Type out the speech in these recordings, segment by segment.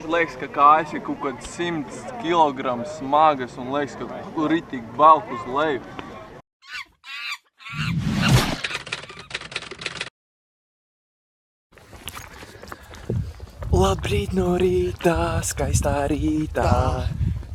Liekas, ka kājas ir kaut kāds 100 kilogramu smagas un liekas, ka ritīgi balk uz leju. Labrīt no rītā, skaistā rītā.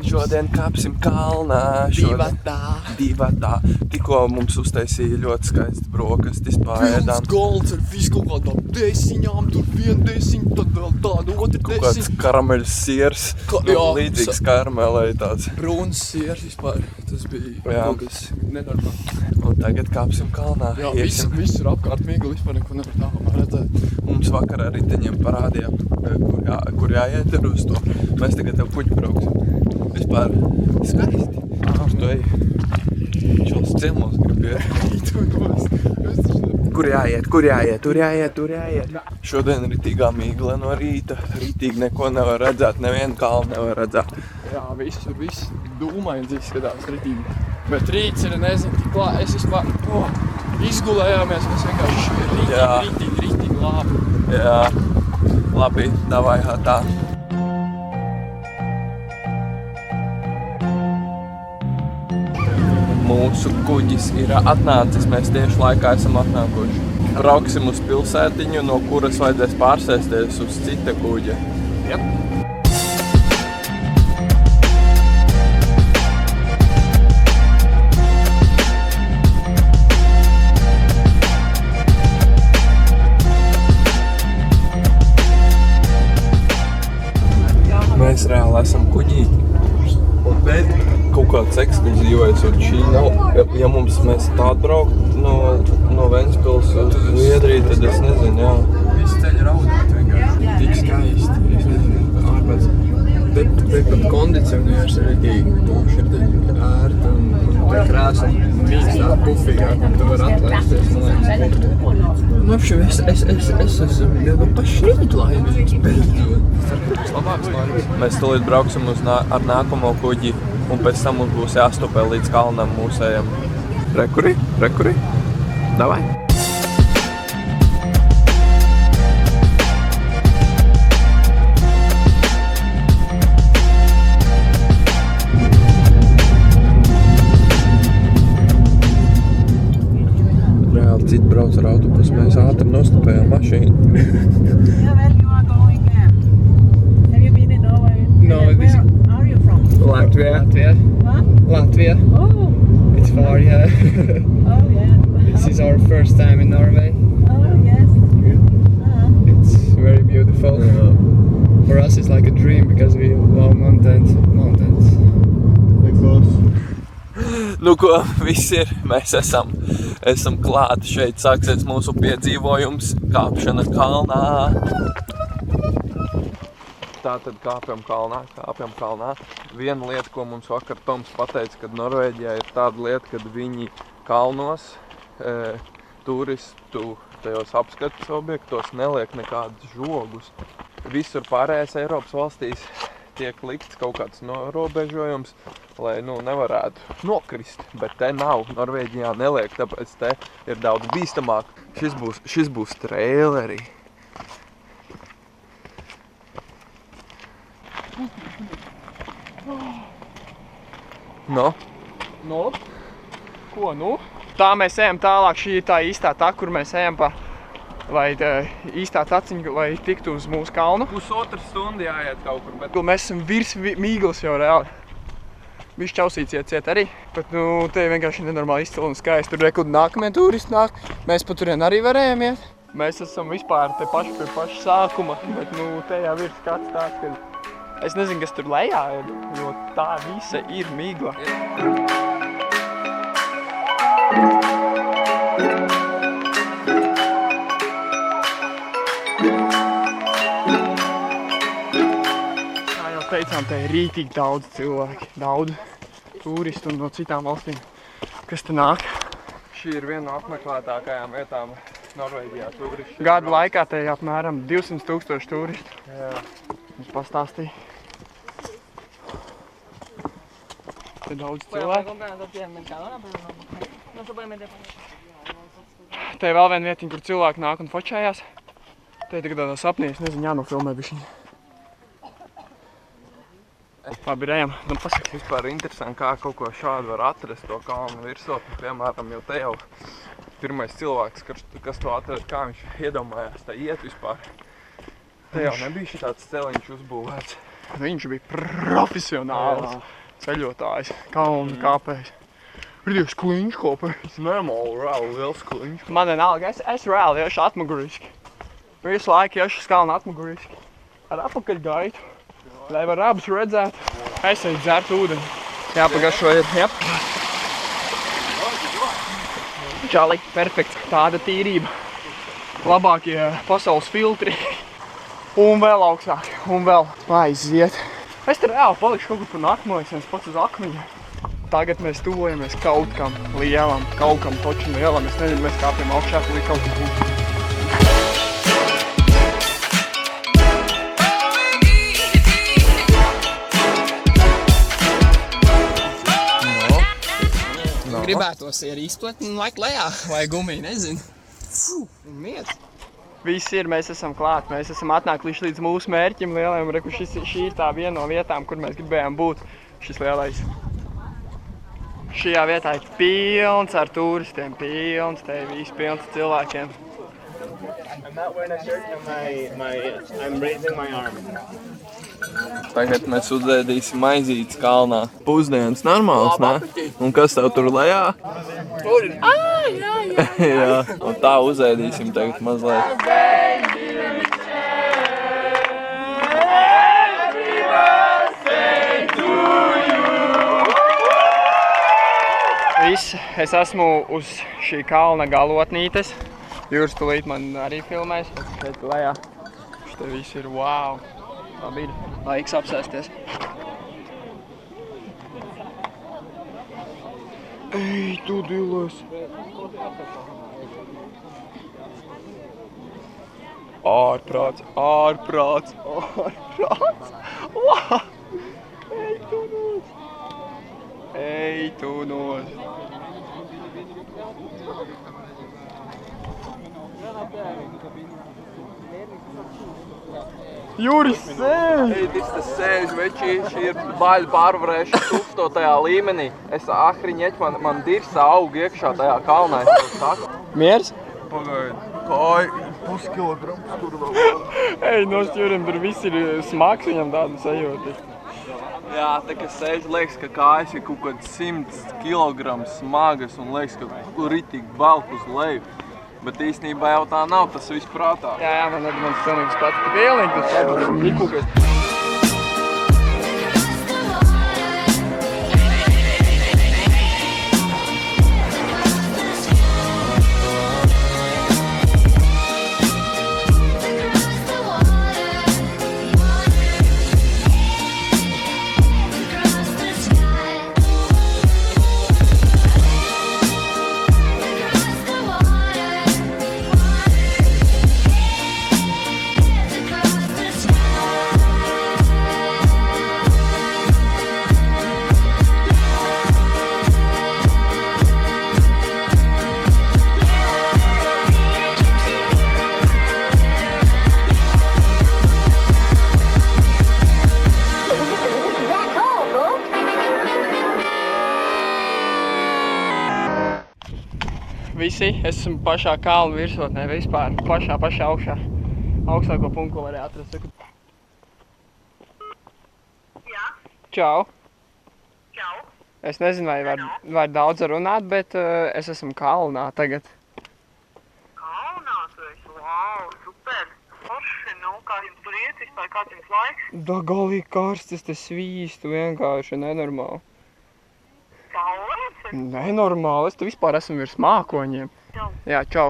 Šodien kāpsim kalnā. Divatā. Tikko mums uztaisīja ļoti skaisti brokastis paēdām. Pilns galds ar visu kaut kādām desiņām, tur vien desiņu, tad vēl tādu otru desiņu. Kaut kāds karameļs siers, līdzīgs karamelei tāds. Brūns siers vispār, tas bija kaut kas nenormāli. Un tagad kāpsim kalnā. Jā, viss ir apkārt mīgli, vispār neko nevar tā redzēt. Mums vakar ar riteņiem parādīja, kur jāiet ir uz to. Mēs tagad tev kuģi brauksim. Vispār skaisti. Tu ej. Čels ciemos grib iet. Kur jāiet? Tur jāiet. Šodien ritīgā mīgle no rīta. Ritīgi neko nevar redzēt, nevienu kalnu nevar redzēt. Jā, viss dūmains izskatās ritīgi. Bet rīts ir, nezinu, tik labi. Es vispār izgulējāmies, mēs vienkārši ritīgi labi. Jā, labi, davai tā. Mūsu kuģis ir atnācis, mēs tieši laikā esam atnākuši. Brauksim uz pilsētiņu, no kuras vajadzēs pārsēsties uz cita kuģa. Jep. Mēs reāli esam kuģī. Bet kaut kāds ekskluzīvais, un šī nav, ja mēs tā atbraukt no Ventspils uz Zviedriju, tad es nezinu, jā. Visi ceļi raudāt vienkārši, tik skaisti, es nezinu, ārpēc. Te pat kondicionieris ir ritīgi, tūši ir tik ērti un te krēsli mīkstā, pufīgāk, un tu var atlaisties, man liekas. Nu, apšiem, es esmu jau pašrīt laimīgs, beidzot. Labāks laiks. Mēs tūlīt brauksim ar nākamo kuģi, un pēc tam mums būs jāstopē līdz kalnam mūsējam. Rekuri? Davai! Reāli citi brauc ar autobusu, mēs ātri nostopējām mašīnu. Latvia. Oh. It's far, yeah. Oh, yeah. This is our first time in Norway. Oh, yes. It's very beautiful. For us it's like a dream because we love mountains. Nu ko, viss ir, mēs esam klāti šeit, sāksies mūsu piedzīvojums, kāpšana kalnā. Tātad kāpjam kalnā. Viena lieta, ko mums vakar Toms pateica, kad Norvēģijā ir tāda lieta, kad viņi kalnos turistu tajos apskates objektos neliek nekādus žogus. Visur pārējās Eiropas valstīs tiek likts kaut kāds norobežojums, lai nevarētu nokrist, bet te nav. Norvēģijā neliek, tāpēc te ir daudz bīstamāk. Šis būs traileri. No? Ko, Tā mēs ejam tālāk, šī ir tā īstā tā, kur mēs ejam pa, lai īstā taciņa, lai tiktu uz mūsu kalnu. Pusotru stundu jāiet kaut kur, bet... Mēs esam virs mīglas jau reāli. Viņš čausīts iet arī, bet te vienkārši nenormāli izcili un skaisti. Tur rekud nākamie turisti nāk, mēs pa turien arī varējām iet. Mēs esam vispār te paši pie paša sākuma, bet te jau ir skats tāds, ka es nezinu, kas tur lejā ir, jo tā visa ir mīgla. Kā jau teicām, te ir rītīgi daudz cilvēki, daudz turistu un no citām valstīm, kas te nāk. Šī ir viena no apmeklētākajām vietām Norvēģijā turistu. Gada laikā te ir apmēram 200 000 turistu. Jā. Mums pastāstīja. Te daudz cilvēku. Te ir vēl viena vietiņa, kur cilvēki nāk un fočējās. Te ir tagad tādā sapnī, es nezinu, jānofilmē bišķiņ. Labi, ejam. Nu, pasaki. Vispār interesanti, kā kaut ko šādu var atrast to kalnu virsotni. Piemēram, jo te jau pirmais cilvēks, kas to atrada, kā viņš iedomājās tā iet vispār. Te jau nebija šitāds celiņš uzbūvēts. Viņš bija profesionāls ceļotājs, kalnu kāpējs. Rīdīgs kliņš kāpējs. Normāli, reāli liels kliņš. Man vienalga, es reāli iešu atmuguriski. Visu laiku iešu uz kalnu atmuguriski. Ar atpakaļgaitu. Lai var abus redzēt, es eju dzert ūdeni. Jāpagašojiet, jep. Čali, perfekts. Tāda tīrība. Labākie pasaules filtri. Un vēl augstāk. Un vēl aiziet. Es te reāli palikšu kaut kur pa nākamo, es pats uz akmeņa. Tagad mēs tuvojamies kaut kam lielam, kaut kam točam lielam. Es nezinu, mēs kāpjam augšā, tur kaut kas būs. Gribētos ir izpletni un laik lejā, vai gumiju, nezinu. Miers. Viss ir, mēs esam klāt, mēs esam atnākuši līdz mūsu mērķim lielajam. Reku, šī ir tā viena no vietām, kur mēs gribējām būt. Šis lielais. Šajā vietā ir pilns ar turistiem, pilns, te ir viss pilns ar cilvēkiem. I'm not wearing a shirt and I'm raising my arm. Tagad mēs uzēdīsim maizītes kalnā. Pusdienas normāls, ne? Un kas tev tur lejā? Jā, un tā uzēdīsim tagad mazliet. Viss, es esmu uz šī kalna galotnītes. Jūras tulīt man arī filmēs. Šeit lejā. Šeit viss ir wow. Labi ir. Laiks apsēsties. Ej, tu dilos. Ārprāts, ārprāts, ārprāts. Wow. Ej, tu nos. Ej, tu nos. Juris sēž! Ej, tas sēž, veči, šī ir baļu pārvarēšana 1000. līmenī. Es ahriņeķi, man dirsa aug iekšā tajā kalnā, es tev saku. Miers? Pagaidi, kāju puskilograms tur vēl. Ej, nostjurim, tur viss ir smags, viņam tādu sajūti. Jā, tā kā sēž, liekas, ka kājas ir kaut kāds 100 kilograms smagas un liekas, ka ritīgi velk uz leju. Bet īstenībā jau tā nav, tas viss prātā. Jā, man tas pilnīgs pats. Pilnīgi tas saprotu. Ikūkas. Visi, es esmu pašā kalnu virsotnē vispār, pašā augšā. Augstāko punktu, ko varēja atrast. Jā. Čau. Čau. Es nezinu, vai var daudz runāt, bet es esmu kalnā tagad. Kalnā tu esi? Wow, super. Forši, nu, kā jums tur iet vispār, kāds jums laiks? Da galīgi karstas, tas svīstu vienkārši nenormāli. Saulēts? Nenormāli, es tu vispār esmu virs mākoņiem. Čau. Jā, čau.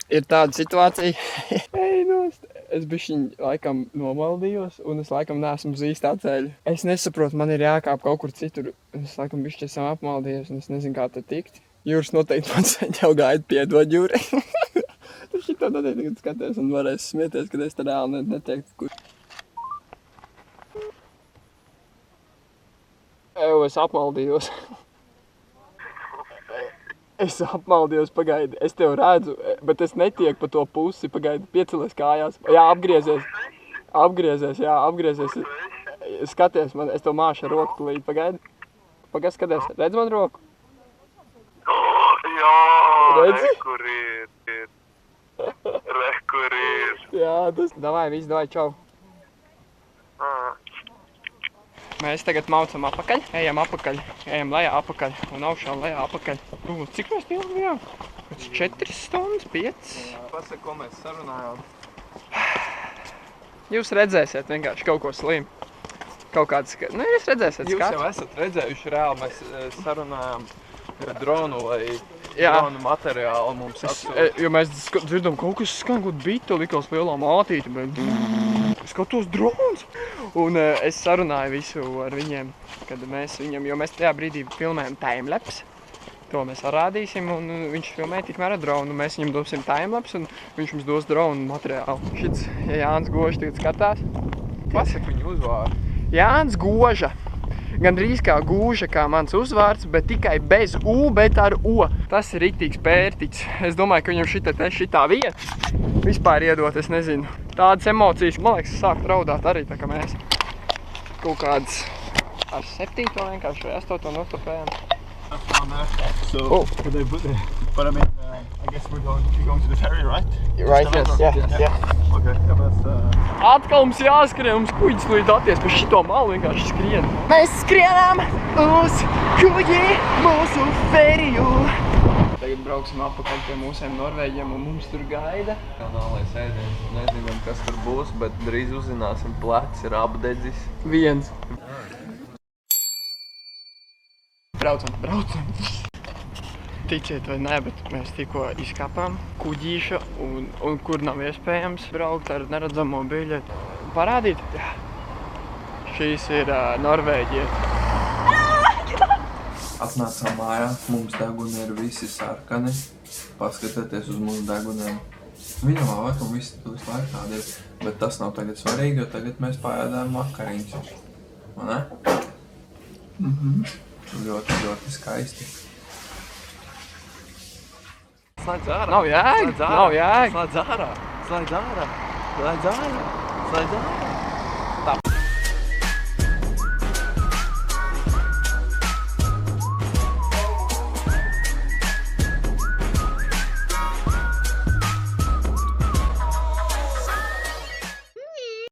Ir tāda situācija. Ej, nost. Es bišķiņ laikam nomaldījos un es laikam neesmu uz īstā ceļa. Es nesaprotu, man ir jākāp kaut kur citur. Es laikam bišķi esam apmaldījies un es nezinu, kā te tikt. Jūras noteikti man jau gaida piedod, Jūri. Tu šitā noteikti tagad skaties un varēs smieties, kad es te reāli neteiktu, kur. Eju, es apmaldījos. Es apmaldījos, pagaidi. Es tev redzu, bet es netieku pa to pusi, pagaidi, piecelies kājās. Jā, apgriezies. Apgriezies, jā, apgriezies. Skaties, es tev māšu ar roku tulīt, pagaidi. Pagaidi, skaties, redz man roku? Jā, Redzi? kur ir. Jā, tas. Davai, viss, davai, čau. Mēs tagad maucam apakaļ, ejam lejā apakaļ un augšā un lejā apakaļ. Cik mēs ilgi bijām? 4 stundas, 5? Pasaka, ko mēs sarunājām. Jūs redzēsiet vienkārši kaut ko slimu. Kaut kāds, jūs redzēsiet Jūs skatu. jau esat redzējuši reāli, mēs sarunājām dronu vai Jā. dronu materiālu mums atsūta. Jo mēs dzirdam kaut kas skan, kaut bita likās lielā mātīte, bet skatos drons. Un es sarunāju visu ar viņiem, kad mēs viņam, jo mēs tajā brīdī filmējam timelapse. To mēs rādīsim, un viņš filmēja tikmēr ar dronu. Mēs viņam dosim timelapse, un viņš mums dos dronu materiālu. Šits Jānis Goža tagad skatās. Pasaka viņu uzvārdu. Jānis Goža. Gandrīz kā Gūža, kā mans uzvārds, bet tikai bez U, bet ar O. Tas ir riktīgs pērtiķis. Es domāju, ka viņam šitā vieta vispār iedot, es nezinu. Tādas emocijas, man liekas, sākt raudāt arī, tā kā mēs kaut kādas ar 7. vienkārši vai 8. notopējām. So, Oh. but I mean, I guess you're going to the ferry, right? Right, yes, yeah. Okay, yeah, but that's, Atkal mums jāskrien, mums kuģis līdz atties pa šito malu vienkārši skrien. Mēs skrienām uz kuģi mūsu feriju. Tagad brauksim apakaļ pie mūsiem Norvēģiem un mums tur gaida. Kanālais ēdiens, nezinām, kas tur būs, bet drīz uzzināsim, plecs ir apdedzis. Viens. Braucam. Ticiet vai nē, bet mēs tikko izkāpām kuģīša un kur nav iespējams braukt ar neredzamo biļeti. Parādīt? Jā. Šīs ir Norvēģija. Atnācām mājā, mums deguni ir visi sarkani. Paskatieties uz mūsu deguniem. Viņam laikam visu laiku tādi ir, bet tas nav tagad svarīgi, jo tagad mēs pājādām vakariņas. Vai ne? Ļoti, ļoti skaisti. Slēdz ārā. Nav jēga. Slēdz ārā.